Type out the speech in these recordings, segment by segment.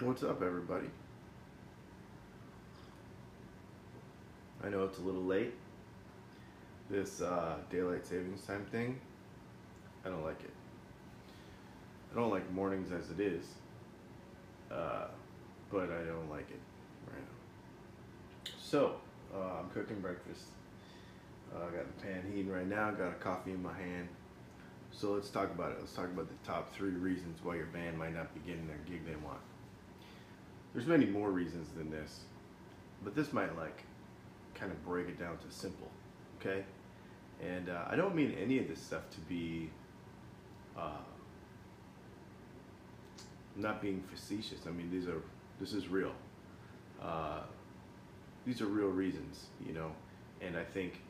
What's up, everybody? I know it's a little late. This daylight savings time thing, I don't like it. I don't like mornings as it is, but I don't like it right now. So, I'm cooking breakfast. I got the pan heating right now, got a coffee in my hand. So let's talk about it. Let's talk about the top 3 reasons why your band might not be getting their gig they want. There's many more reasons than this, but this might kind of break it down to simple, okay? And I don't mean any of this stuff to be not being facetious. I mean, this is real. These are real reasons, you know, and I think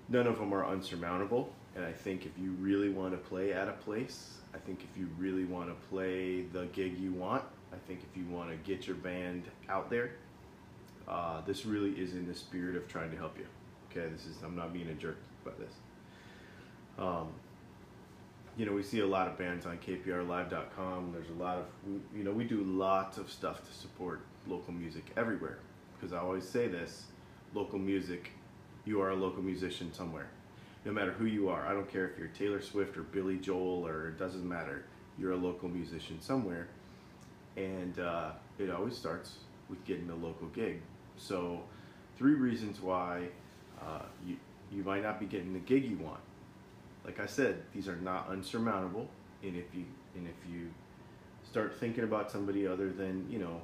none of them are unsurmountable. And I think if you really want to play at a place, I think if you really want to play the gig you want, I think if you want to get your band out there, this really is in the spirit of trying to help you. Okay, I'm not being a jerk about this. You know, we see a lot of bands on kprlive.com. There's a lot of, you know, we do lots of stuff to support local music everywhere. Because I always say this, local music, you are a local musician somewhere. No matter who you are, I don't care if you're Taylor Swift or Billy Joel, or it doesn't matter. You're a local musician somewhere. And it always starts with getting a local gig. So 3 reasons why you might not be getting the gig you want. Like I said, these are not unsurmountable. And if you start thinking about somebody other than, you know,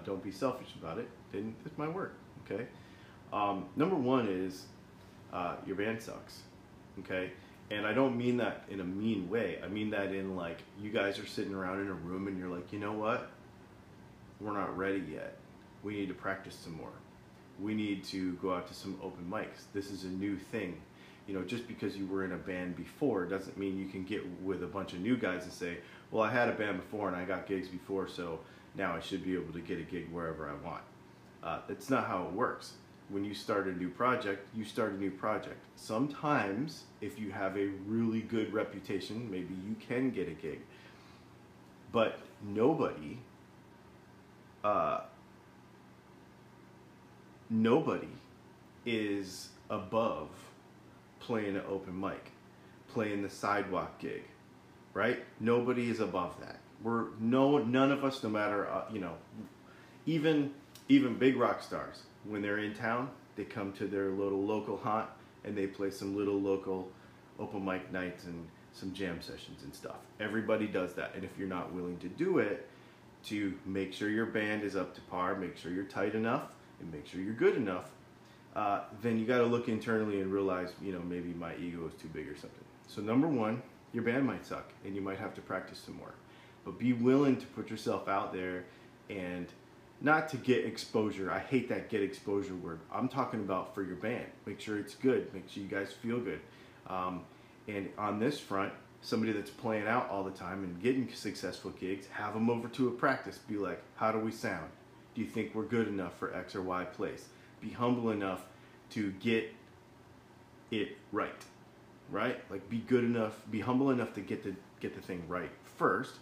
don't be selfish about it, then this might work, okay? Number 1 is your band sucks, okay? And I don't mean that in a mean way. I mean that in like, you guys are sitting around in a room and you're like, you know what? We're not ready yet. We need to practice some more. We need to go out to some open mics. This is a new thing. You know, just because you were in a band before doesn't mean you can get with a bunch of new guys and say, well, I had a band before and I got gigs before, so now I should be able to get a gig wherever I want. That's not how it works. When you start a new project, you start a new project. Sometimes, if you have a really good reputation, maybe you can get a gig. But nobody is above playing an open mic, playing the sidewalk gig, right? Nobody is above that. None of us, no matter, you know, even big rock stars, when they're in town, they come to their little local haunt and they play some little local open mic nights and some jam sessions and stuff. Everybody does that. And if you're not willing to do it, to make sure your band is up to par, make sure you're tight enough, and make sure you're good enough, then you got to look internally and realize, you know, maybe my ego is too big or something. So number 1, your band might suck and you might have to practice some more. But be willing to put yourself out there, and not to get exposure. I hate that get exposure word. I'm talking about for your band. Make sure it's good. Make sure you guys feel good. And on this front, somebody that's playing out all the time and getting successful gigs, have them over to a practice. Be like, how do we sound? Do you think we're good enough for X or Y place? Be humble enough to get it right, right? Like, be good enough, be humble enough to get the thing right first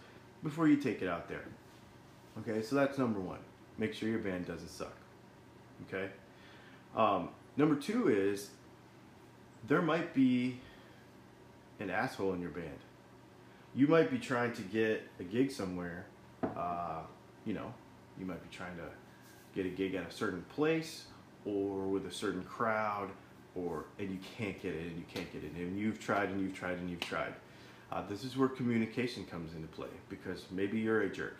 before you take it out there. Okay, so that's number 1. Make sure your band doesn't suck, okay? Number 2 is, there might be an asshole in your band. You might be trying to get a gig somewhere, you know, you might be trying to get a gig at a certain place or with a certain crowd, and you can't get it, and you can't get it, and you've tried and you've tried and you've tried. This is where communication comes into play, because maybe you're a jerk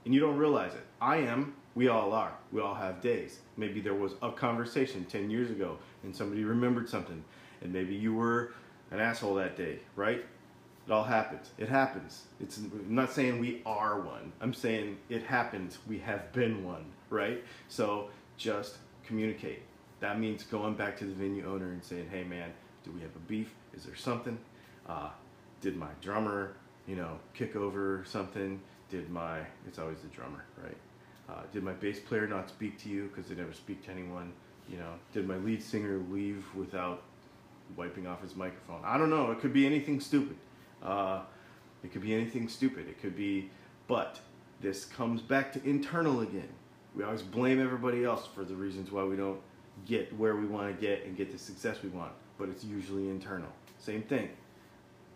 and you don't realize it. I am. We all are. We all have days. Maybe there was a conversation 10 years ago and somebody remembered something, and maybe you were an asshole that day, right? It all happens. It happens. I'm not saying we are one. I'm saying it happens. We have been one, right? So just communicate. That means going back to the venue owner and saying, hey man, do we have a beef? Is there something? Did my drummer, you know, kick over something? It's always the drummer, right? Did my bass player not speak to you because they never speak to anyone? You know, did my lead singer leave without wiping off his microphone? I don't know. It could be anything stupid. It could be anything stupid. It could be, but This comes back to internal again. We always blame everybody else for the reasons why we don't get where we want to get and get the success we want, but it's usually internal. Same thing.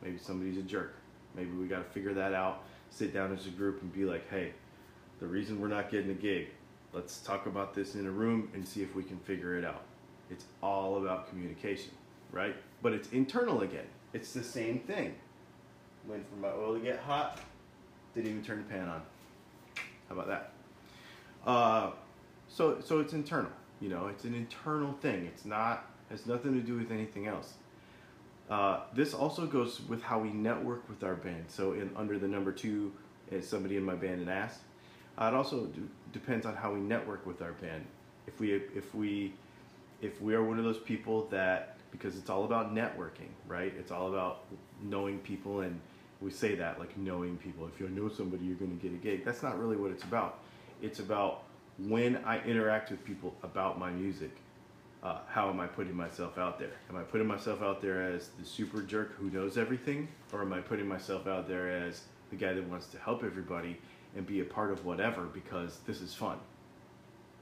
Maybe somebody's a jerk. Maybe we got to figure that out, sit down as a group and be like, hey, the reason we're not getting a gig, let's talk about this in a room and see if we can figure it out. It's all about communication, right? But it's internal again. It's the same thing. Waiting for my oil to get hot, didn't even turn the pan on. How about that? So it's internal, you know, it's an internal thing. It's not, has nothing to do with anything else. This also goes with how we network with our band. So under the number 2 is somebody in my band and asked. It also depends on how we network with our band. If we are one of those people that, because it's all about networking, right? It's all about knowing people, and we say that like knowing people. If you know somebody, you're going to get a gig. That's not really what it's about. It's about when I interact with people about my music. How am I putting myself out there? Am I putting myself out there as the super jerk who knows everything? Or am I putting myself out there as the guy that wants to help everybody and be a part of whatever because this is fun,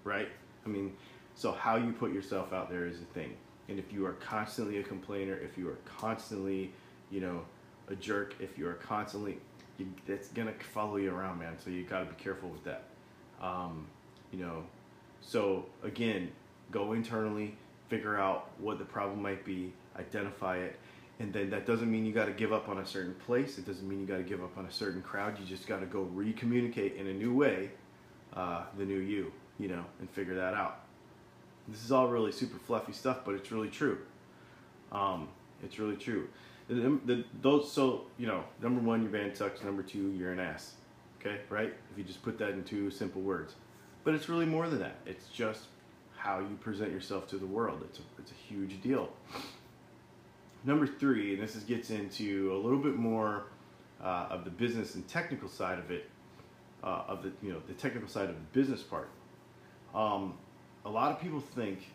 right? I mean, so how you put yourself out there is a thing. And if you are constantly a complainer, if you are constantly, you know, a jerk, if you are constantly, it's gonna follow you around, man. So you gotta be careful with that. You know, so again, go internally, figure out what the problem might be, identify it, and then that doesn't mean you got to give up on a certain place. It doesn't mean you got to give up on a certain crowd. You just got to go re-communicate in a new way, the new you know, and figure that out. This is all really super fluffy stuff, but it's really true. It's really true. So, you know, number 1, your band sucks. Number 2, you're an ass. Okay, right? If you just put that in 2 simple words. But it's really more than that. It's just how you present yourself to the world. It's a huge deal. Number 3, and this gets into a little bit more of the business and technical side of it, the technical side of the business part. A lot of people think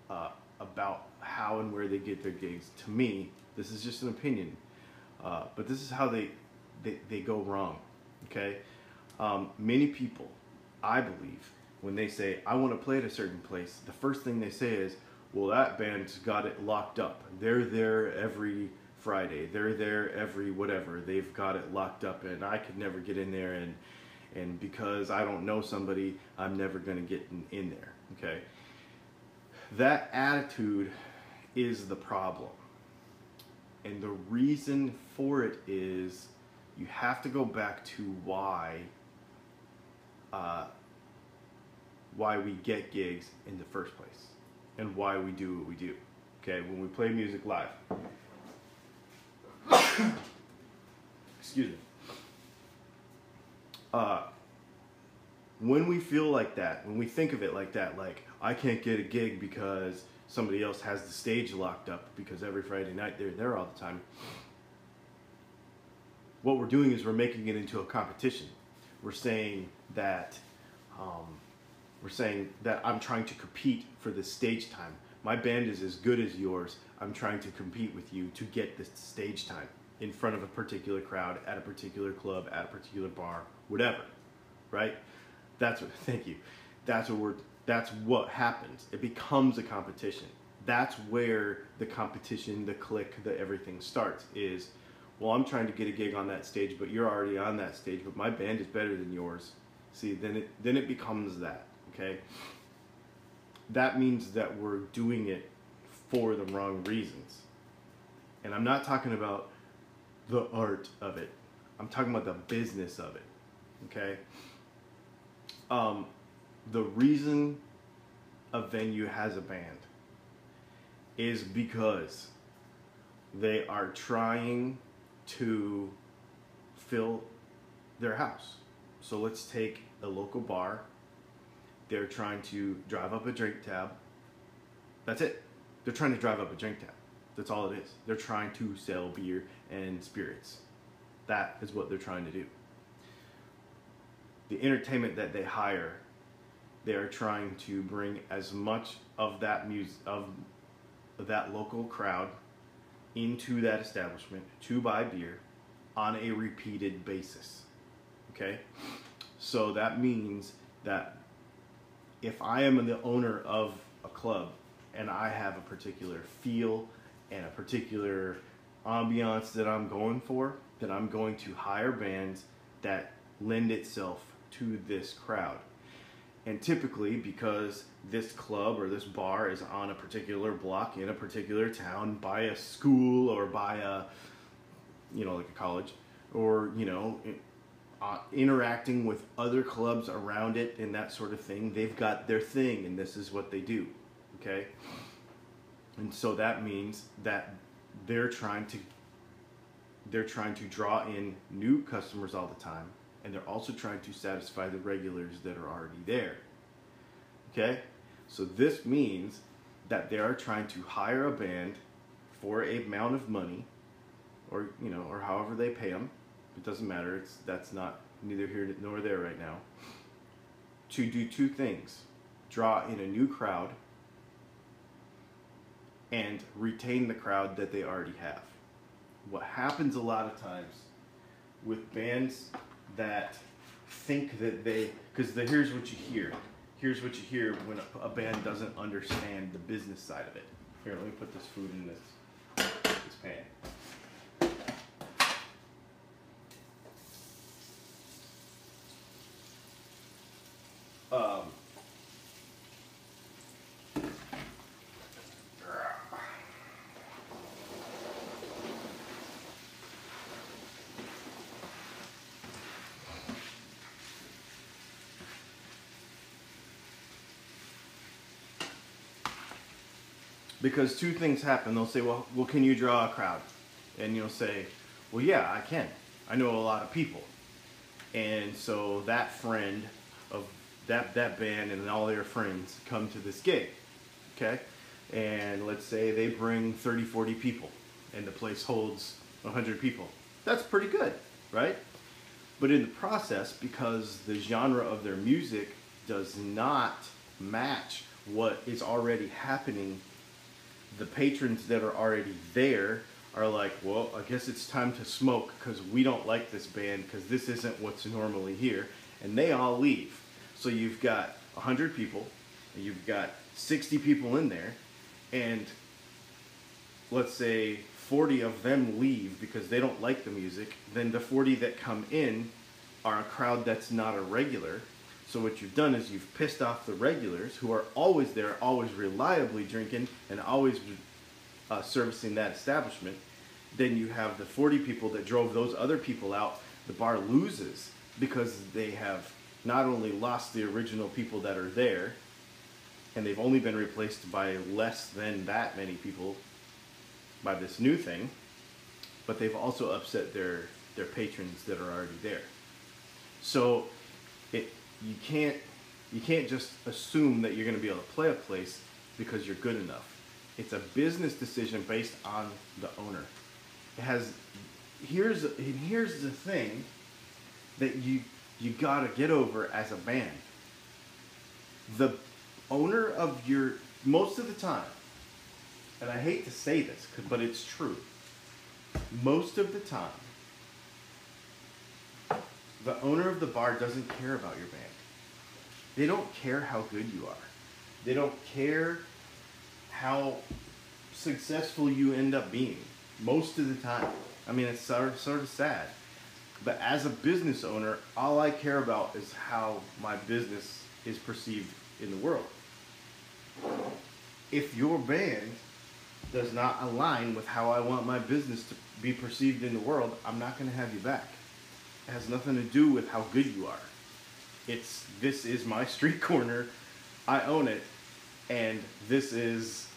about how and where they get their gigs. To me, this is just an opinion, but this is how they go wrong. Okay, many people, I believe, when they say I want to play at a certain place, the first thing they say is, well, that band's got it locked up. They're there every Friday. They're there every whatever. They've got it locked up, and I could never get in there, and because I don't know somebody, I'm never going to get in there. Okay? That attitude is the problem. And the reason for it is you have to go back to why we get gigs in the first place and why we do what we do. Okay, when we play music live. Excuse me. When we feel like that, when we think of it like that, like I can't get a gig because somebody else has the stage locked up because every Friday night they're there all the time. What we're doing is we're making it into a competition. We're saying that I'm trying to compete for the stage time. My band is as good as yours. I'm trying to compete with you to get this stage time in front of a particular crowd, at a particular club, at a particular bar, whatever, right? That's what, thank you. That's what happens. It becomes a competition. That's where the competition, the click, the everything starts is, well, I'm trying to get a gig on that stage, but you're already on that stage, but my band is better than yours. See, then it becomes that, okay? That means that we're doing it for the wrong reasons. And I'm not talking about the art of it. I'm talking about the business of it, okay? The reason a venue has a band is because they are trying to fill their house. So let's take a local bar. They're trying to drive up a drink tab. That's it. They're trying to drive up a drink tab. That's all it is. They're trying to sell beer and spirits. That is what they're trying to do. The entertainment that they hire, they are trying to bring as much of that music, of that local crowd into that establishment to buy beer on a repeated basis. Okay? So that means that if I am the owner of a club and I have a particular feel and a particular ambiance that I'm going for, then I'm going to hire bands that lend itself to this crowd. And typically, because this club or this bar is on a particular block in a particular town by a school or by a, like a college, or, interacting with other clubs around it and that sort of thing, they've got their thing and this is what they do, okay? And so that means that they're trying to draw in new customers all the time, and they're also trying to satisfy the regulars that are already there. Okay? So this means that they are trying to hire a band for a amount of money, or or however they pay them. It doesn't matter. That's not neither here nor there right now. To do two things: draw in a new crowd and retain the crowd that they already have. What happens a lot of times with bands that think that here's what you hear. Here's what you hear when a band doesn't understand the business side of it. Here, let me put this food in this pan. Because two things happen. They'll say, well, can you draw a crowd? And you'll say, well, yeah, I can. I know a lot of people. And so that friend of that band and all their friends come to this gig, okay? And let's say they bring 30, 40 people and the place holds 100 people. That's pretty good, right? But in the process, because the genre of their music does not match what is already happening, the patrons that are already there are like, well, I guess it's time to smoke because we don't like this band because this isn't what's normally here. And they all leave. So you've got 100 people, and you've got 60 people in there, and let's say 40 of them leave because they don't like the music. Then the 40 that come in are a crowd that's not a regular. So what you've done is you've pissed off the regulars who are always there, always reliably drinking, and always servicing that establishment. Then you have the 40 people that drove those other people out. The bar loses because they have not only lost the original people that are there, and they've only been replaced by less than that many people by this new thing, but they've also upset their patrons that are already there. So you can't just assume that you're going to be able to play a place because you're good enough. It's a business decision based on the owner. Here's the thing that you gotta get over as a band. The owner of most of the time, and I hate to say this, but it's true, most of the time, the owner of the bar doesn't care about your band. They don't care how good you are. They don't care how successful you end up being. Most of the time. I mean, it's sort of sad. But as a business owner, all I care about is how my business is perceived in the world. If your band does not align with how I want my business to be perceived in the world, I'm not going to have you back. It has nothing to do with how good you are. This is my street corner. I own it. And this is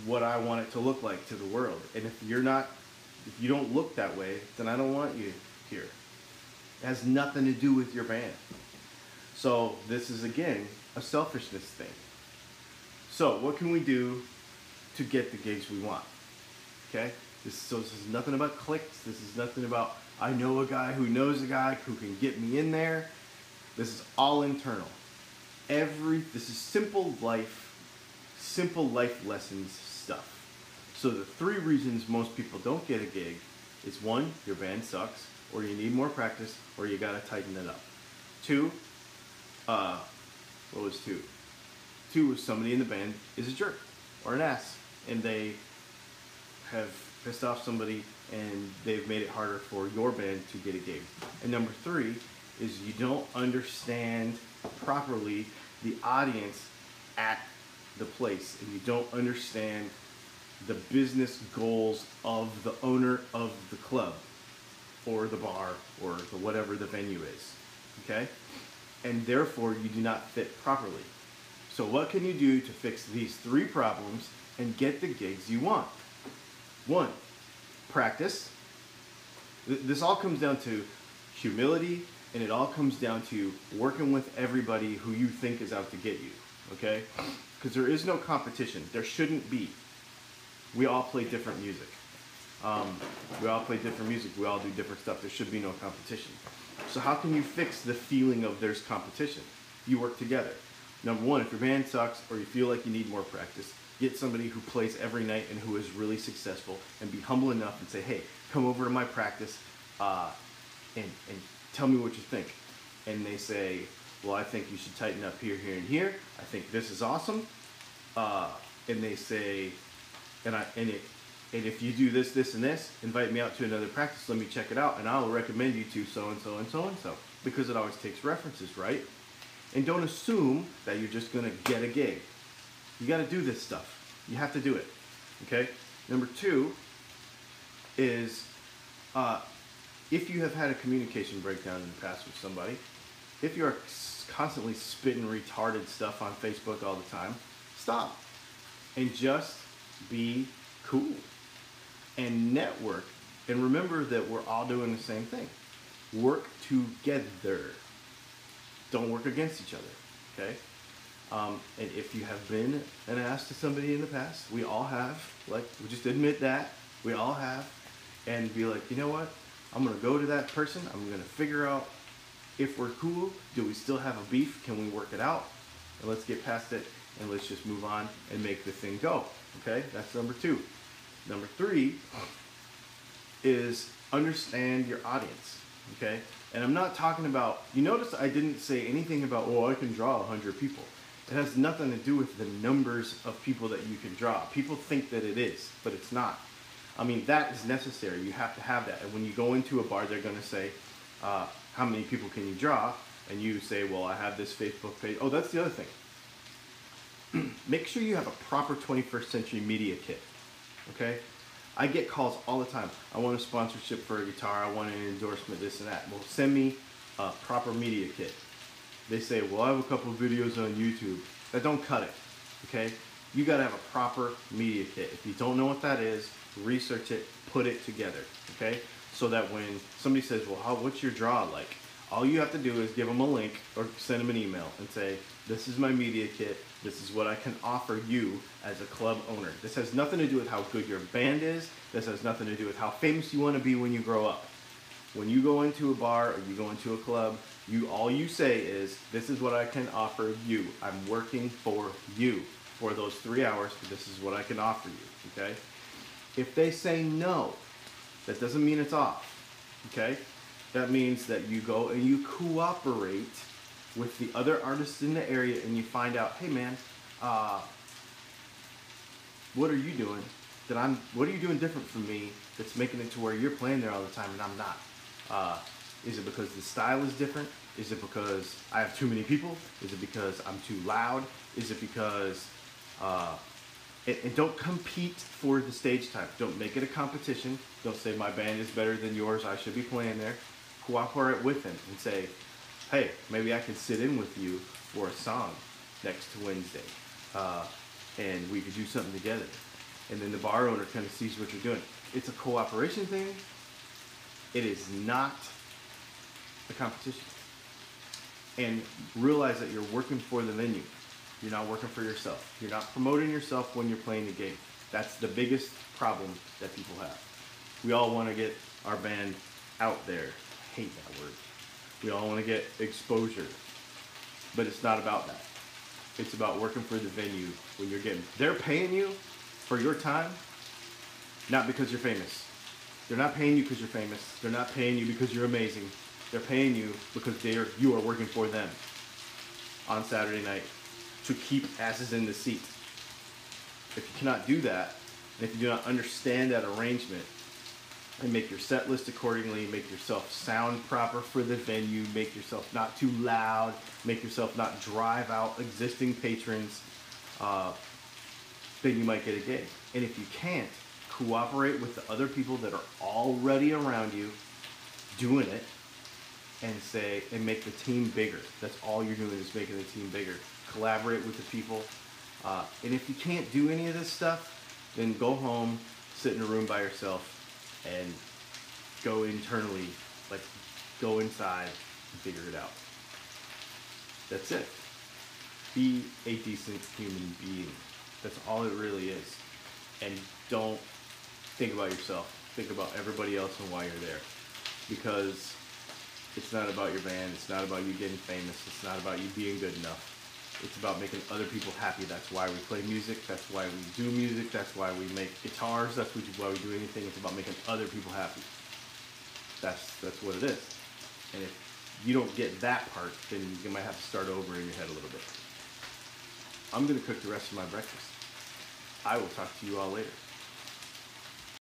what I want it to look like to the world. And if you don't look that way, then I don't want you here. It has nothing to do with your band. So this is, again, a selfishness thing. So what can we do to get the gigs we want? Okay? This is nothing about clicks. This is nothing about, I know a guy who knows a guy who can get me in there. This is all internal. This is simple life lessons stuff. So the 3 reasons most people don't get a gig is 1, your band sucks, or you need more practice, or you gotta tighten it up. 2, what was 2? 2 was somebody in the band is a jerk or an ass, and they have pissed off somebody and they've made it harder for your band to get a gig. And number 3 is you don't understand properly the audience at the place, and you don't understand the business goals of the owner of the club or the bar or the whatever the venue is, okay? And therefore you do not fit properly. So what can you do to fix these 3 problems and get the gigs you want? 1, practice. This all comes down to humility, and it all comes down to working with everybody who you think is out to get you, okay? Because there is no competition. There shouldn't be. We all play different music. We all play different music. We all do different stuff. There should be no competition. So how can you fix the feeling of there's competition? You work together. Number 1, if your band sucks or you feel like you need more practice, get somebody who plays every night and who is really successful, and be humble enough and say, hey, come over to my practice and tell me what you think. And they say, well, I think you should tighten up here, here, and here. I think this is awesome. And they say, and if you do this, this, and this, invite me out to another practice. Let me check it out, and I'll recommend you to so and so and so and so, because it always takes references, right? And don't assume that you're just gonna get a gig. You got to do this stuff. You have to do it. Okay. Number 2 is if you have had a communication breakdown in the past with somebody, if you are constantly spitting retarded stuff on Facebook all the time, stop and just be cool and network. And remember that we're all doing the same thing. Work together. Don't work against each other. Okay. And if you have been an ass to somebody in the past, we all have, like, we just admit that, we all have, and be like, you know what, I'm going to go to that person, I'm going to figure out if we're cool, do we still have a beef, can we work it out, and let's get past it, and let's just move on and make the thing go, okay, that's number 2. Number 3 is understand your audience, okay, and I'm not talking about, you notice I didn't say anything about, oh, I can draw 100 people. It has nothing to do with the numbers of people that you can draw. People think that it is, but it's not. I mean, that is necessary. You have to have that. And when you go into a bar, they're going to say, how many people can you draw? And you say, well, I have this Facebook page. Oh, that's the other thing. Make sure you have a proper 21st century media kit, okay? I get calls all the time. I want a sponsorship for a guitar. I want an endorsement, this and that. Well, send me a proper media kit. They say, well, I have a couple of videos on YouTube. That don't cut it, okay? You gotta have a proper media kit. If you don't know what that is, research it, put it together, okay? So that when somebody says, well, what's your draw like? All you have to do is give them a link or send them an email and say, this is my media kit. This is what I can offer you as a club owner. This has nothing to do with how good your band is. This has nothing to do with how famous you want to be when you grow up. When you go into a bar or you go into a club, all you say is, this is what I can offer you. I'm working for you for those 3 hours, but this is what I can offer you, okay? If they say no, that doesn't mean it's off, okay? That means that you go and you cooperate with the other artists in the area and you find out, hey man, what are you doing what are you doing different from me that's making it to where you're playing there all the time and I'm not? Is it because the style is different? Is it because I have too many people? Is it because I'm too loud? Is it because, and don't compete for the stage time. Don't make it a competition. Don't say my band is better than yours, I should be playing there. Cooperate with them and say, hey, maybe I can sit in with you for a song next Wednesday. And we could do something together. And then the bar owner kind of sees what you're doing. It's a cooperation thing. It is not a competition. And realize that you're working for the venue. You're not working for yourself. You're not promoting yourself when you're playing the gig. That's the biggest problem that people have. We all want to get our band out there. I hate that word. We all want to get exposure. But it's not about that. It's about working for the venue when you're getting... They're paying you for your time, not because you're famous. They're not paying you because you're famous. They're not paying you because you're amazing. They're paying you because you are working for them on Saturday night to keep asses in the seat. If you cannot do that, and if you do not understand that arrangement, and make your set list accordingly, make yourself sound proper for the venue, make yourself not too loud, make yourself not drive out existing patrons, then you might get a gig. And if you can't, cooperate with the other people that are already around you doing it, and make the team bigger. That's all you're doing, is making the team bigger. Collaborate with the people. And if you can't do any of this stuff, then go home, sit in a room by yourself, and go internally, like go inside and figure it out. That's it. Be a decent human being. That's all it really is. And don't think about yourself. Think about everybody else and why you're there. Because it's not about your band. It's not about you getting famous. It's not about you being good enough. It's about making other people happy. That's why we play music. That's why we do music. That's why we make guitars. That's why we do anything. It's about making other people happy. That's what it is. And if you don't get that part, then you might have to start over in your head a little bit. I'm going to cook the rest of my breakfast. I will talk to you all later.